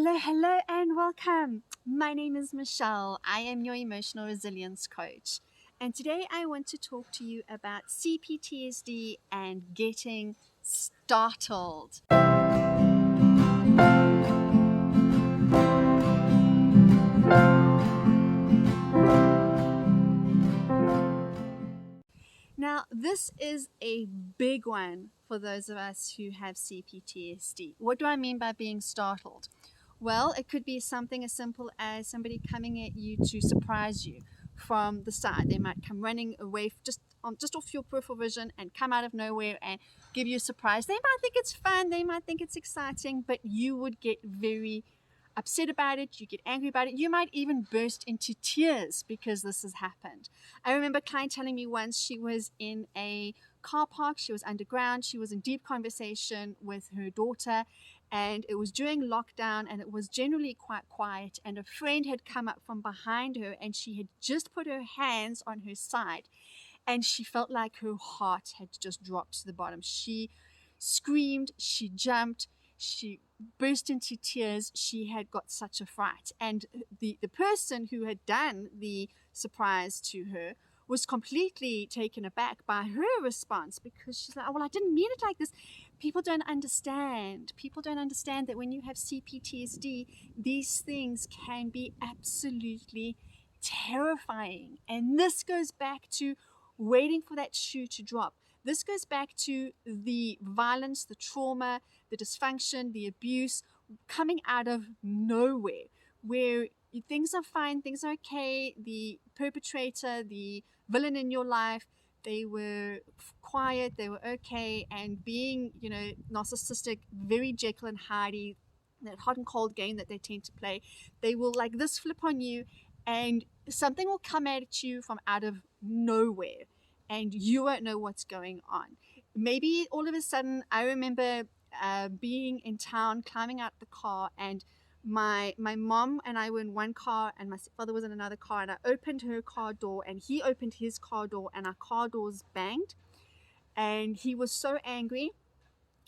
Hello, hello, and welcome. My name is Michelle. I am your emotional resilience coach. And today I want to talk to you about CPTSD and getting startled. Now, this is a big one for those of us who have CPTSD. What do I mean by being startled? Well, it could be something as simple as somebody coming at you to surprise you from the side. They might come running away just off your peripheral vision and come out of nowhere and give you a surprise. They might think it's fun, they might think it's exciting, but you would get very upset about it, you get angry about it, you might even burst into tears because this has happened. I remember a client telling me once she was in a car park, she was underground, she was in deep conversation with her daughter, and it was during lockdown and it was generally quite quiet, and a friend had come up from behind her and she had just put her hands on her side and she felt like her heart had just dropped to the bottom. She screamed, she jumped, she burst into tears. She had got such a fright. And the person who had done the surprise to her was completely taken aback by her response, because she's like, oh, well, I didn't mean it like this. People don't understand. People don't understand that when you have CPTSD, these things can be absolutely terrifying. And this goes back to waiting for that shoe to drop. This goes back to the violence, the trauma, the dysfunction, the abuse coming out of nowhere, where things are fine, things are okay. The perpetrator, the villain in your life, they were quiet, they were okay, and being, narcissistic, very Jekyll and Hyde, that hot and cold game that they tend to play, they will like this flip on you, and something will come at you from out of nowhere, and you won't know what's going on. Maybe all of a sudden, I remember being in town, climbing out the car, and my mom and I were in one car and my father was in another car, and I opened her car door and he opened his car door and our car doors banged, and he was so angry.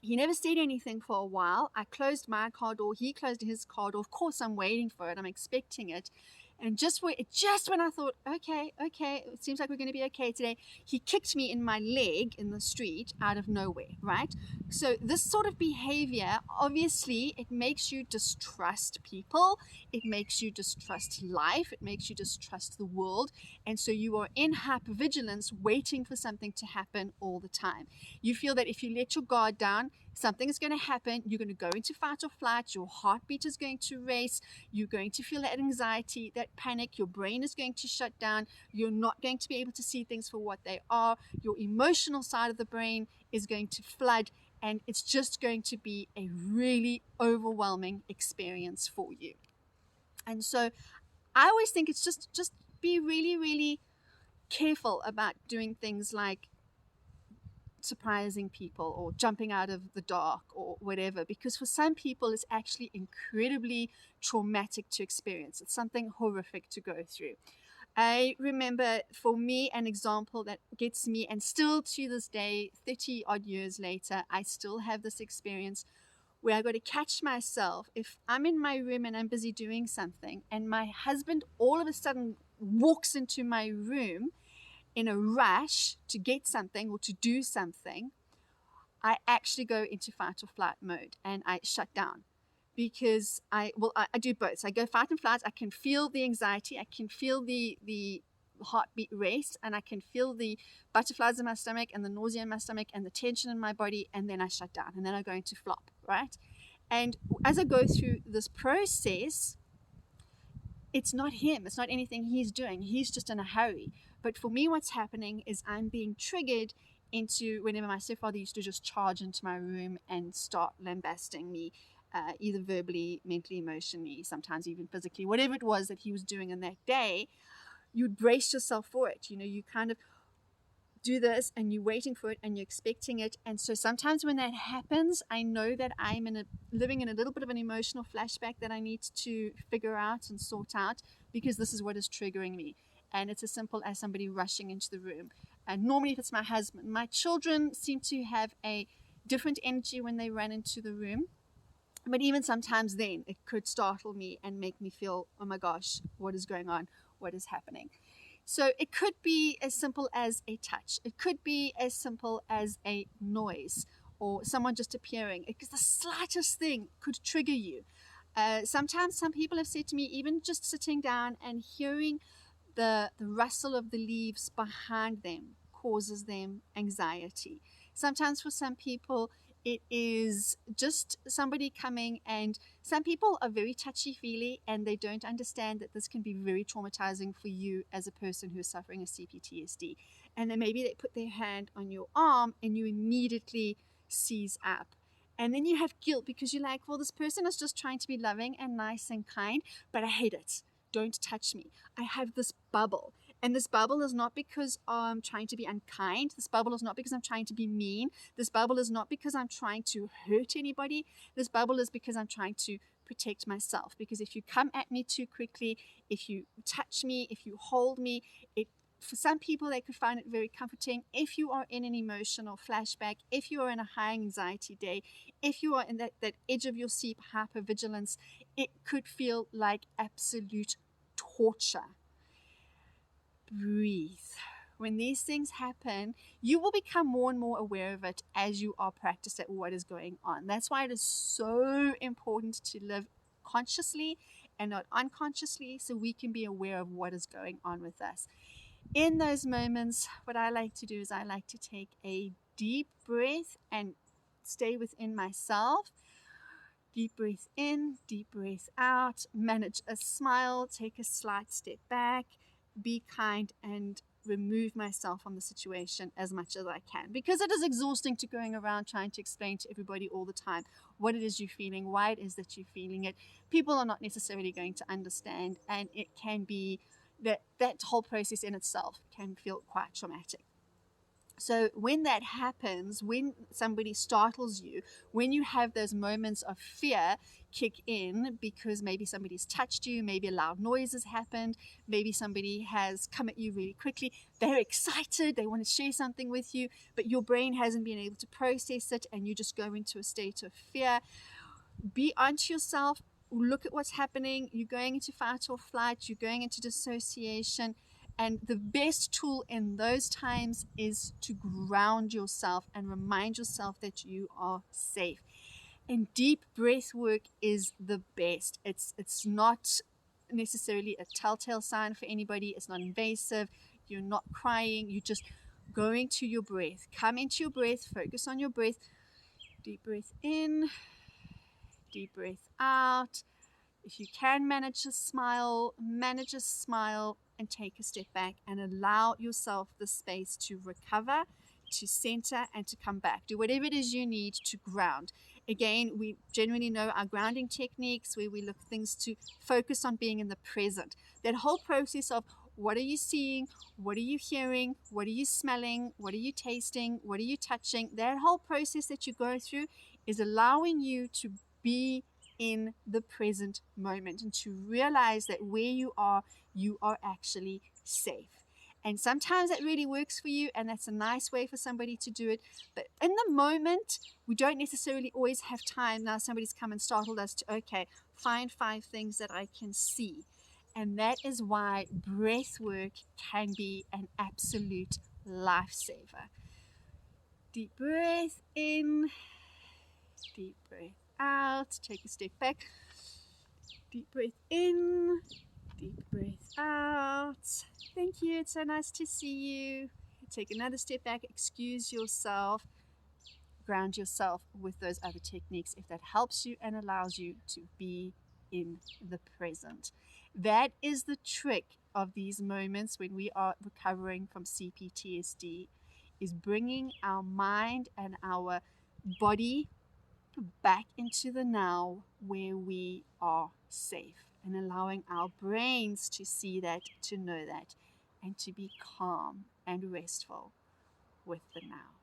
He never said anything for a while. I closed my car door, he closed his car door. Of course I'm waiting for it, I'm expecting it. And just when I thought, okay, it seems like we're going to be okay today, he kicked me in my leg in the street out of nowhere, right? So this sort of behavior, obviously, it makes you distrust people. It makes you distrust life. It makes you distrust the world. And so you are in hypervigilance, waiting for something to happen all the time. You feel that if you let your guard down, something is going to happen. You're going to go into fight or flight. Your heartbeat is going to race. You're going to feel that anxiety, that panic. Your brain is going to shut down. You're not going to be able to see things for what they are. Your emotional side of the brain is going to flood, and it's just going to be a really overwhelming experience for you. And so I always think it's just be really, really careful about doing things like surprising people or jumping out of the dark or whatever, because for some people it's actually incredibly traumatic to experience. It's something horrific to go through. I remember, for me, an example that gets me, and still to this day, 30 odd years later, I still have this experience where I got to catch myself if I'm in my room and I'm busy doing something and my husband all of a sudden walks into my room in a rush to get something or to do something. I actually go into fight or flight mode and I shut down, because I do both. So I go fight and flight. I can feel the anxiety, I can feel the heartbeat race, and I can feel the butterflies in my stomach and the nausea in my stomach and the tension in my body, and then I shut down and then I go into flop, right? And as I go through this process, it's not him, it's not anything he's doing, he's just in a hurry. But for me, what's happening is I'm being triggered into whenever my stepfather used to just charge into my room and start lambasting me, either verbally, mentally, emotionally, sometimes even physically, whatever it was that he was doing in that day. You'd brace yourself for it. You kind of do this and you're waiting for it and you're expecting it. And so sometimes when that happens, I know that I'm living in a little bit of an emotional flashback that I need to figure out and sort out, because this is what is triggering me. And it's as simple as somebody rushing into the room. And normally if it's my husband, my children seem to have a different energy when they run into the room. But even sometimes then, it could startle me and make me feel, oh my gosh, what is going on? What is happening? So it could be as simple as a touch. It could be as simple as a noise or someone just appearing. Because the slightest thing could trigger you. Sometimes some people have said to me, even just sitting down and hearing the rustle of the leaves behind them causes them anxiety. Sometimes for some people, it is just somebody coming, and some people are very touchy-feely and they don't understand that this can be very traumatizing for you as a person who is suffering a CPTSD. And then maybe they put their hand on your arm and you immediately seize up. And then you have guilt because you're like, well, this person is just trying to be loving and nice and kind, but I hate it. Don't touch me. I have this bubble. And this bubble is not because I'm trying to be unkind. This bubble is not because I'm trying to be mean. This bubble is not because I'm trying to hurt anybody. This bubble is because I'm trying to protect myself. Because if you come at me too quickly, if you touch me, if you hold me, for some people, they could find it very comforting. If you are in an emotional flashback, if you are in a high anxiety day, if you are in that edge of your seat hypervigilance, it could feel like absolute torture. Breathe. When these things happen, you will become more and more aware of it as you are practiced at what is going on. That's why it is so important to live consciously and not unconsciously, so we can be aware of what is going on with us. In those moments, what I like to do is I like to take a deep breath and stay within myself. Deep breath in, deep breath out, manage a smile, take a slight step back, be kind, and remove myself from the situation as much as I can. Because it is exhausting to going around trying to explain to everybody all the time what it is you're feeling, why it is that you're feeling it. People are not necessarily going to understand, and it can be that whole process in itself can feel quite traumatic. So when that happens, when somebody startles you, when you have those moments of fear kick in because maybe somebody's touched you, maybe a loud noise has happened, maybe somebody has come at you really quickly, they're excited, they want to share something with you, but your brain hasn't been able to process it and you just go into a state of fear. Be onto yourself. Look at what's happening. You're going into fight or flight. You're going into dissociation. And the best tool in those times is to ground yourself and remind yourself that you are safe. And deep breath work is the best. It's not necessarily a telltale sign for anybody. It's not invasive. You're not crying. You're just going to your breath. Come into your breath. Focus on your breath. Deep breath in. Deep breath out. If you can manage a smile and take a step back and allow yourself the space to recover, to center, and to come back. Do whatever it is you need to ground. Again, we generally know our grounding techniques where we look at things to focus on being in the present. That whole process of what are you seeing? What are you hearing? What are you smelling? What are you tasting? What are you touching? That whole process that you go through is allowing you to be in the present moment and to realize that where you are actually safe. And sometimes that really works for you, and that's a nice way for somebody to do it. But in the moment, we don't necessarily always have time. Now somebody's come and startled us to, okay, find 5 things that I can see. And that is why breath work can be an absolute lifesaver. Deep breath in, deep breath out. Take a step back. Deep breath in, deep breath out. Thank you. It's so nice to see you. Take another step back. Excuse yourself. Ground yourself with those other techniques if that helps you and allows you to be in the present. That is the trick of these moments when we are recovering from CPTSD, is bringing our mind and our body back into the now where we are safe, and allowing our brains to see that, to know that, and to be calm and restful with the now.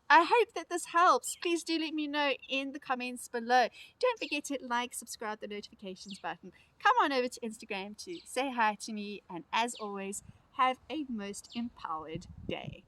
I hope that this helps. Please do let me know in the comments below. Don't forget to like, subscribe, the notifications button. Come on over to Instagram to say hi to me, and as always, have a most empowered day.